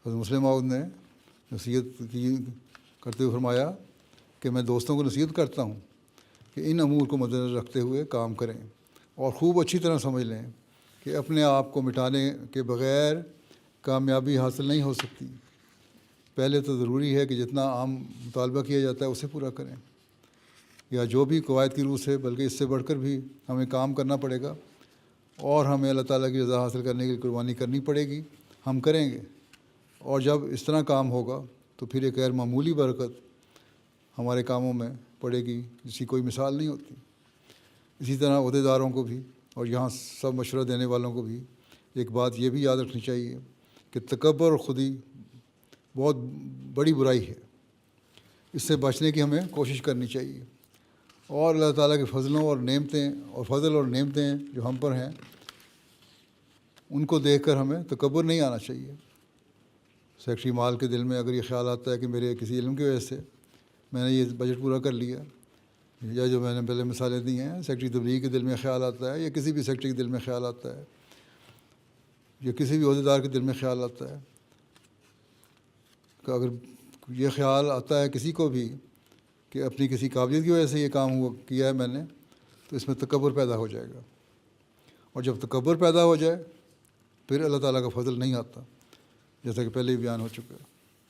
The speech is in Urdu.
حضرت مسلم موعود نے نصیحت کی کرتے ہوئے فرمایا کہ میں دوستوں کو نصیحت کرتا ہوں کہ ان امور کو مد نظر رکھتے ہوئے کام کریں اور خوب اچھی طرح سمجھ لیں کہ اپنے آپ کو مٹانے کے بغیر کامیابی حاصل نہیں ہو سکتی۔ پہلے تو ضروری ہے کہ جتنا عام مطالبہ کیا جاتا ہے اسے پورا کریں، یا جو بھی قواعد کی روح سے، بلکہ اس سے بڑھ کر بھی ہمیں کام کرنا پڑے گا اور ہمیں اللہ تعالیٰ کی رضا حاصل کرنے کی قربانی کرنی پڑے گی۔ ہم کریں گے، اور جب اس طرح کام ہوگا تو پھر ایک غیر معمولی برکت ہمارے کاموں میں پڑے گی جس کی کوئی مثال نہیں ہوتی۔ اسی طرح عہدیداروں کو بھی اور یہاں سب مشورہ دینے والوں کو بھی ایک بات یہ بھی یاد رکھنی چاہیے کہ تکبر اور خودی بہت بڑی برائی ہے، اس سے بچنے کی ہمیں کوشش کرنی چاہیے، اور اللہ تعالیٰ کے فضل اور نعمتیں جو ہم پر ہیں ان کو دیکھ کر ہمیں تکبر نہیں آنا چاہیے۔ سیکٹری مال کے دل میں اگر یہ خیال آتا ہے کہ میرے کسی علم کی وجہ سے میں نے یہ بجٹ پورا کر لیا، یا جو میں نے پہلے مثالیں دی ہیں، سیکٹری تبلیغ کے دل میں خیال آتا ہے، یا کسی بھی سیکٹری کے دل میں خیال آتا ہے، یا کسی بھی عہدیدار کے دل میں خیال آتا ہے، کہ اگر یہ خیال آتا ہے کسی کو بھی کہ اپنی کسی قابلیت کی وجہ سے یہ کام کیا ہے میں نے، تو اس میں تکبر پیدا ہو جائے گا، اور جب تکبر پیدا ہو جائے پھر اللہ تعالیٰ کا فضل نہیں آتا، جیسا کہ پہلے ہی بیان ہو چکا ہے۔